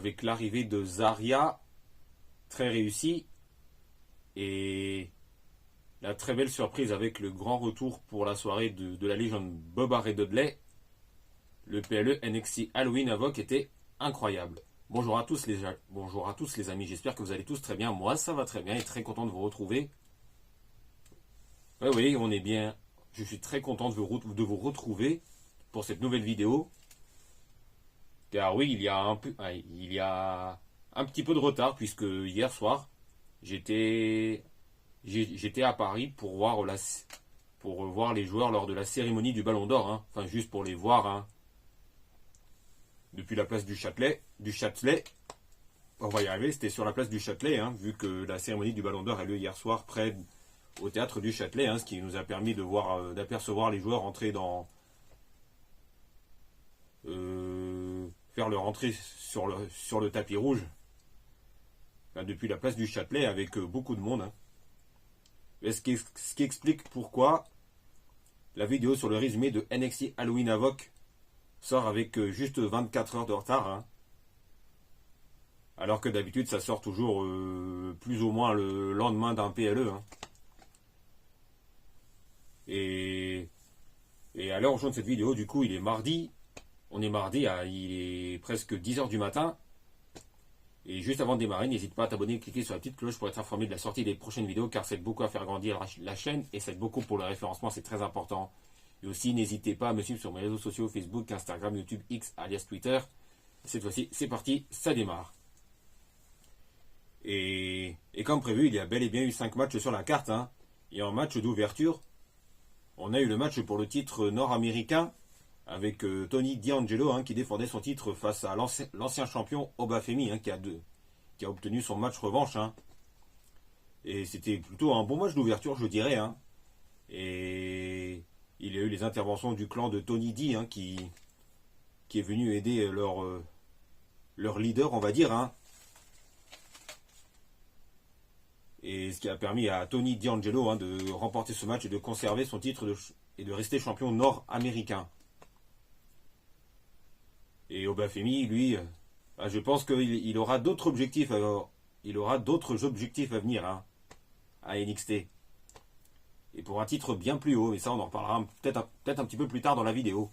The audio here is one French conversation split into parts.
avec l'arrivée de Zarya, très réussie, et la très belle surprise avec le grand retour pour la soirée de la légende Bubba Ray Dudley. Le PLE NXT Halloween Havoc était incroyable. Bonjour à tous les amis, j'espère que vous allez tous très bien. Moi ça va très bien et très content de vous retrouver. Oui, on est bien. Je suis très content de vous retrouver pour cette nouvelle vidéo. Car oui, il y a un petit peu de retard puisque hier soir, j'étais à Paris pour voir les joueurs lors de la cérémonie du Ballon d'Or. Hein. Enfin, juste pour les voir. Hein. Depuis la place du Châtelet. On va y arriver, c'était sur la place du Châtelet, hein, vu que la cérémonie du Ballon d'Or a lieu hier soir près au théâtre du Châtelet, hein, ce qui nous a permis d'apercevoir les joueurs entrer faire leur entrée sur le tapis rouge, enfin, depuis la place du Châtelet avec beaucoup de monde. Hein. Et ce qui explique pourquoi la vidéo sur le résumé de NXT Halloween Havoc sort avec juste 24 heures de retard. Hein. Alors que d'habitude ça sort toujours plus ou moins le lendemain d'un PLE. Hein. Et à l'heure où je tourne cette vidéo, du coup il est mardi. On est mardi, il est presque 10h du matin. Et juste avant de démarrer, n'hésite pas à t'abonner et cliquer sur la petite cloche pour être informé de la sortie des prochaines vidéos, car ça aide beaucoup à faire grandir la chaîne et ça aide beaucoup pour le référencement, c'est très important. Et aussi, n'hésitez pas à me suivre sur mes réseaux sociaux, Facebook, Instagram, YouTube, X, alias Twitter. Cette fois-ci, c'est parti, ça démarre. Et comme prévu, il y a bel et bien eu 5 matchs sur la carte. Hein. Et en match d'ouverture, on a eu le match pour le titre nord-américain avec Tony D'Angelo, hein, qui défendait son titre face à l'ancien champion Obafemi, hein, qui a obtenu son match revanche. Hein. Et c'était plutôt un bon match d'ouverture, je dirais. Hein. Et il y a eu les interventions du clan de Tony D, hein, qui est venu aider leur leader, on va dire. Hein. Et ce qui a permis à Tony D'Angelo, hein, de remporter ce match et de conserver son titre et de rester champion nord-américain. Et Obafemi, lui, je pense qu'il aura d'autres objectifs. Il aura d'autres objectifs à venir, hein, à NXT. Et pour un titre bien plus haut. Et ça, on en reparlera peut-être un petit peu plus tard dans la vidéo.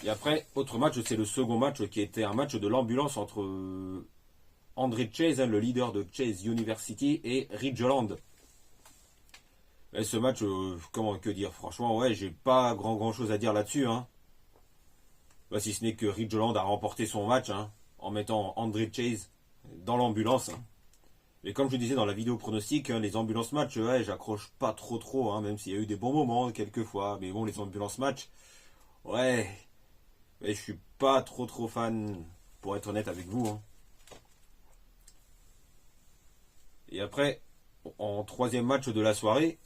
Et après, autre match, c'est le second match qui était un match de l'ambulance entre André Chase, hein, le leader de Chase University, et Ridge Holland. Et ce match, que dire, franchement, ouais, j'ai pas grand chose à dire là-dessus, hein. Bah, si ce n'est que Ridge Holland a remporté son match, hein, en mettant André Chase dans l'ambulance. Hein. Et comme je disais dans la vidéo pronostic, hein, les ambulances match, ouais, j'accroche pas trop, hein, même s'il y a eu des bons moments quelquefois. Mais bon, les ambulances match, ouais, je suis pas trop fan, pour être honnête avec vous. Hein. Et après, en troisième match de la soirée,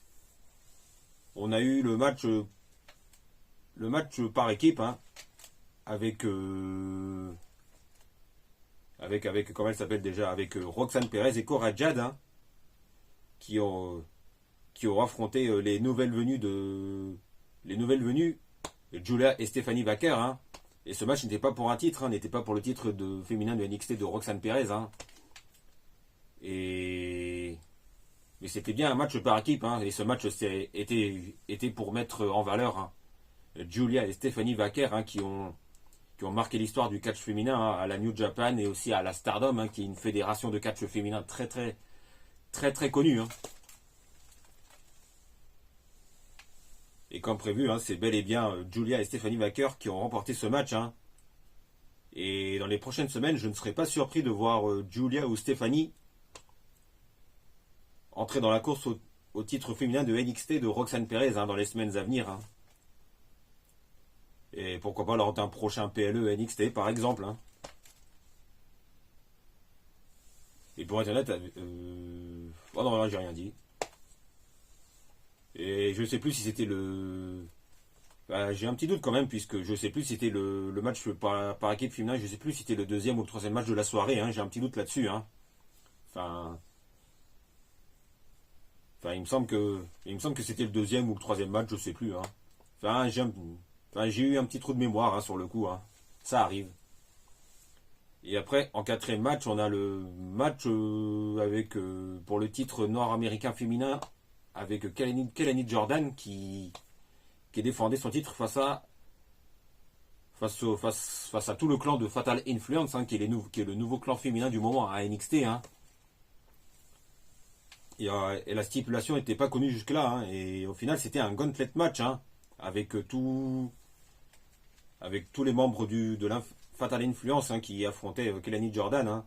on a eu le match par équipe, hein, avec comment elle s'appelle déjà, avec Roxanne Perez et Cora Jade, hein, qui ont affronté les nouvelles venues Julia et Stephanie Vaquer. Hein. Et ce match n'était pas pour un titre, hein, n'était pas pour le titre de féminin de NXT de Roxanne Perez. Hein. Mais c'était bien un match par équipe, hein, et ce match était pour mettre en valeur, hein, Julia et Stephanie Vaquer, hein, qui ont marqué l'histoire du catch féminin, hein, à la New Japan et aussi à la Stardom, hein, qui est une fédération de catch féminin très connue. Hein. Et comme prévu, hein, c'est bel et bien Julia et Stephanie Vaquer qui ont remporté ce match. Hein. Et dans les prochaines semaines, je ne serais pas surpris de voir Julia ou Stephanie entrer dans la course au titre féminin de NXT de Roxanne Perez, hein, dans les semaines à venir. Hein. Et pourquoi pas lors d'un prochain PLE NXT par exemple. Hein. Et pour être honnête, oh non, j'ai rien dit. Et je sais plus si c'était j'ai un petit doute quand même, puisque je sais plus si c'était le match par équipe féminin, je sais plus si c'était le deuxième ou le troisième match de la soirée, hein, j'ai un petit doute là-dessus. Hein. Enfin, il me semble que c'était le deuxième ou le troisième match, je sais plus. Hein. J'ai eu un petit trou de mémoire, hein, sur le coup. Hein. Ça arrive. Et après, en quatrième match, on a le match avec pour le titre nord-américain féminin avec Kelani Jordan qui défendait son titre face à tout le clan de Fatal Influence, hein, qui est le nouveau clan féminin du moment à NXT. Hein. Et la stipulation n'était pas connue jusque-là. Hein, et au final, c'était un gauntlet match hein, avec, avec tous les membres de Fatal Influence hein, qui affrontaient Kelani Jordan. Hein.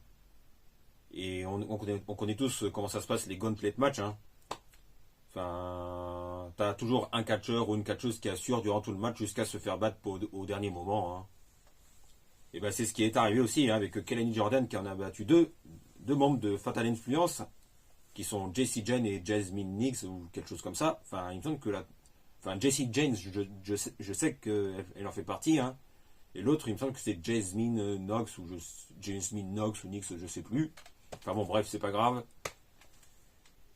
Et on connaît tous comment ça se passe, les gauntlet match. Hein. Enfin, t'as toujours un catcheur ou une catcheuse qui assure durant tout le match jusqu'à se faire battre au dernier moment. Hein. Et ben c'est ce qui est arrivé aussi hein, avec Kelani Jordan qui en a battu deux membres de Fatal Influence qui sont Jessie Jane et Jasmine Nix ou quelque chose comme ça. Enfin, il me semble que Jessie Jane, je sais qu'elle en fait partie. Hein. Et l'autre, il me semble que c'est Jasmine Knox Jasmine Knox ou Nix, je sais plus. Enfin bon, bref, c'est pas grave.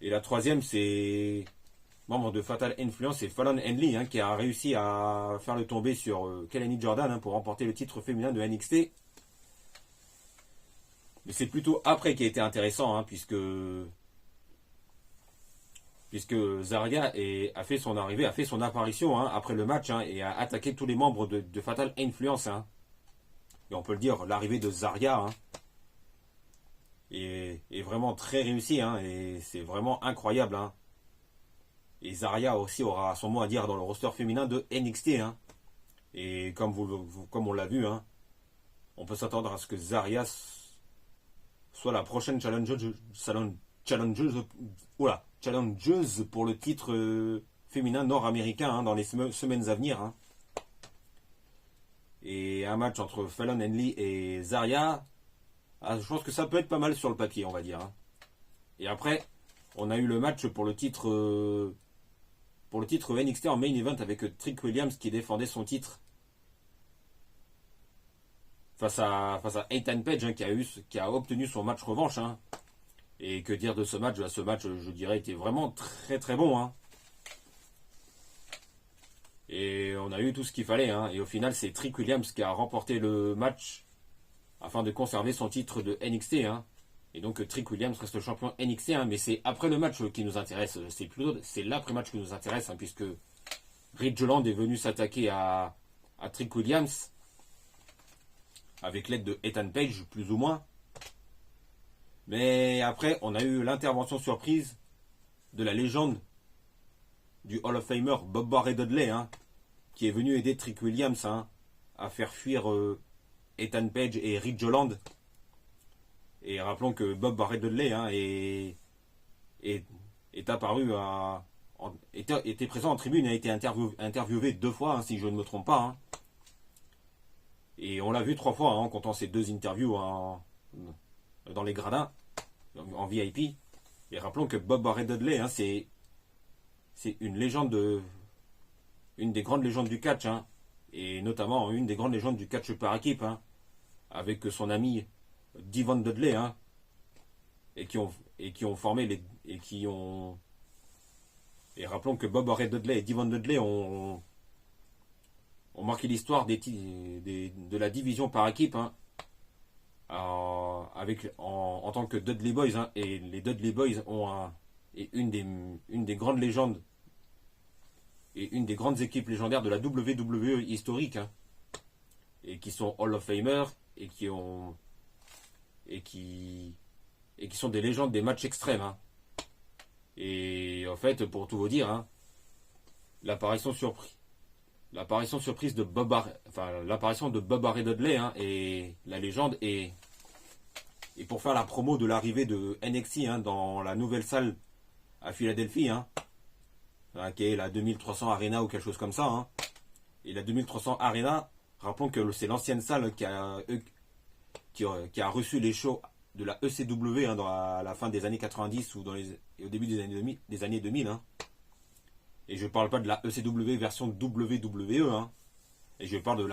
Et la troisième, c'est membre de Fatal Influence, c'est Fallon Henley, hein, qui a réussi à faire le tomber sur Kelani Jordan hein, pour remporter le titre féminin de NXT. Mais c'est plutôt après qui a été intéressant, hein, puisque Zarya a fait son arrivée, a fait son apparition hein, après le match hein, et a attaqué tous les membres de Fatal Influence. Hein. Et on peut le dire, l'arrivée de Zarya hein, est vraiment très réussie hein, et c'est vraiment incroyable. Hein. Et Zarya aussi aura son mot à dire dans le roster féminin de NXT. Hein. Et comme on l'a vu, hein, on peut s'attendre à ce que Zarya soit la prochaine challengeuse pour le titre féminin nord-américain hein, dans les semaines à venir. Hein. Et un match entre Fallon Henley et Zarya, je pense que ça peut être pas mal sur le papier, on va dire. Hein. Et après, on a eu le match pour le titre NXT en main event avec Trick Williams qui défendait son titre face à Ethan Page hein, qui a obtenu son match revanche. Hein. Et que dire de ce match? Ce match, je dirais, était vraiment très très bon. Hein. Et on a eu tout ce qu'il fallait. Hein. Et au final, c'est Trick Williams qui a remporté le match afin de conserver son titre de NXT. Hein. Et donc Trick Williams reste le champion NXT. Hein. Mais c'est après le match qui nous intéresse. C'est l'après-match qui nous intéresse. Hein, puisque Ridge Holland est venu s'attaquer à Trick Williams avec l'aide de Ethan Page, plus ou moins. Mais après, on a eu l'intervention surprise de la légende du Hall of Famer Bob Barry Dudley, hein, qui est venu aider Trick Williams hein, à faire fuir Ethan Page et Ridge Holland. Et rappelons que Bob Barry Dudley hein, est apparu était présent en tribune et a été interviewé 2 fois, hein, si je ne me trompe pas. Hein. Et on l'a vu 3 fois hein, en comptant ces 2 interviews dans les gradins, en VIP. Et rappelons que Bob Barry Dudley, hein, c'est une légende, une des grandes légendes du catch, hein, et notamment une des grandes légendes du catch par équipe, hein, avec son ami Devon Dudley, hein, et qui ont formé et rappelons que Bob Barry Dudley et Devon Dudley ont marqué l'histoire de la division par équipe, hein, en tant que Dudley Boys, hein, et les Dudley Boys ont une des grandes légendes et une des grandes équipes légendaires de la WWE historique, hein, et qui sont Hall of Famer et qui sont des légendes des matchs extrêmes. Hein. Et en fait, pour tout vous dire, hein, l'apparition surprise de l'apparition de Bob Barry Dudley hein, et la légende et pour faire la promo de l'arrivée de NXT hein, dans la nouvelle salle à Philadelphie, hein, qui est la 2300 Arena ou quelque chose comme ça. Hein. Et la 2300 Arena, rappelons que c'est l'ancienne salle qui a reçu les shows de la ECW hein, à la fin des années 90 ou au début des années 2000. Hein. Et je ne parle pas de la ECW version WWE. Hein. Et je parle de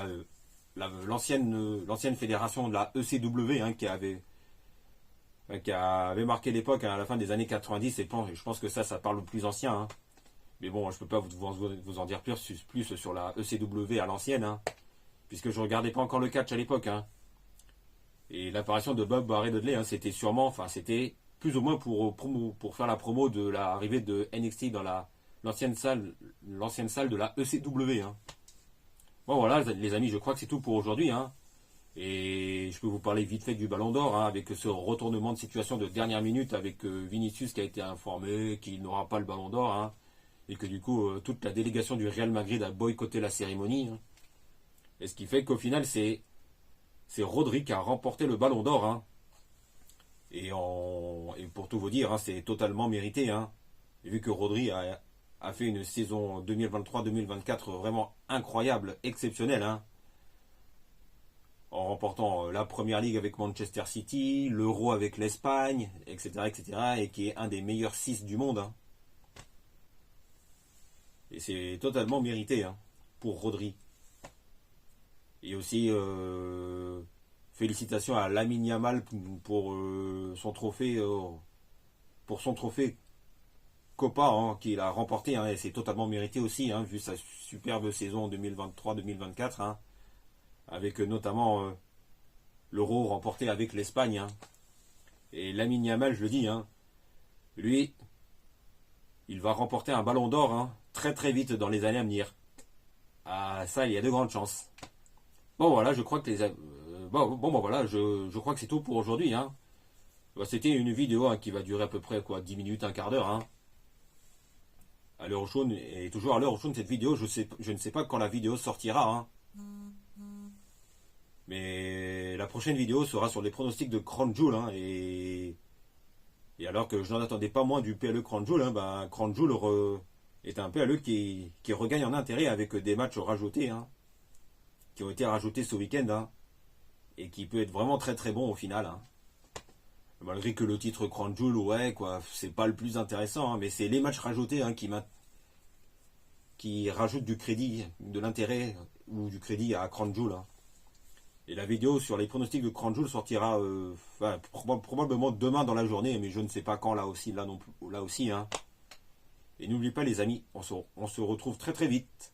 l'ancienne fédération de la ECW hein, qui avait marqué l'époque hein, à la fin des années 90. Et je pense que ça parle au plus ancien. Hein. Mais bon, je ne peux pas vous en dire plus sur la ECW à l'ancienne. Hein, puisque je ne regardais pas encore le catch à l'époque. Hein. Et l'apparition de Bob Barry Dudley, hein, c'était sûrement, enfin c'était plus ou moins pour faire la promo de l'arrivée de NXT dans l'ancienne salle de la ECW. Hein. Bon voilà les amis, je crois que c'est tout pour aujourd'hui. Hein. Et je peux vous parler vite fait du Ballon d'Or, hein, avec ce retournement de situation de dernière minute avec Vinicius qui a été informé qu'il n'aura pas le Ballon d'Or, hein, et que du coup toute la délégation du Real Madrid a boycotté la cérémonie. Hein. Et ce qui fait qu'au final c'est Rodri qui a remporté le Ballon d'Or. Hein. Et pour tout vous dire, hein, c'est totalement mérité. Hein. Et vu que Rodri a fait une saison 2023-2024 vraiment incroyable, exceptionnelle, hein, en remportant la Première Ligue avec Manchester City, l'Euro avec l'Espagne, etc., etc., et qui est un des meilleurs 6 du monde. Hein. Et c'est totalement mérité, hein, pour Rodri. Et aussi, félicitations à Lamine Yamal pour son trophée, Copa, hein, qu'il a remporté, hein, et c'est totalement mérité aussi, hein, vu sa superbe saison 2023-2024, hein, avec notamment l'Euro remporté avec l'Espagne. Hein. Et Lamine Yamal, je le dis, hein, lui, il va remporter un Ballon d'Or, hein, très très vite dans les années à venir. Ah, ça, il y a de grandes chances. Bon voilà, je crois que voilà, je crois que c'est tout pour aujourd'hui. Hein. C'était une vidéo, hein, qui va durer à peu près 10 minutes, un quart d'heure. Hein. À l'heure où je tourne, et toujours à l'heure où je tourne cette vidéo, je ne sais pas quand la vidéo sortira. Hein. Mais la prochaine vidéo sera sur les pronostics de Crown Jewel. Hein, et alors que je n'en attendais pas moins du PLE Crown Jewel, hein, ben, Crown Jewel est un PLE qui regagne en intérêt avec des matchs rajoutés. Hein, qui ont été rajoutés ce week-end, hein, et qui peut être vraiment très très bon au final. Hein. Malgré que le titre Crown Jewel, ouais, quoi, c'est pas le plus intéressant, hein, mais c'est les matchs rajoutés, hein, qui rajoutent du crédit, de l'intérêt ou du crédit à Crown Jewel. Hein. Et la vidéo sur les pronostics de Crown Jewel sortira probablement demain dans la journée, mais je ne sais pas quand là aussi. Hein. Et n'oubliez pas les amis, on se retrouve très très vite.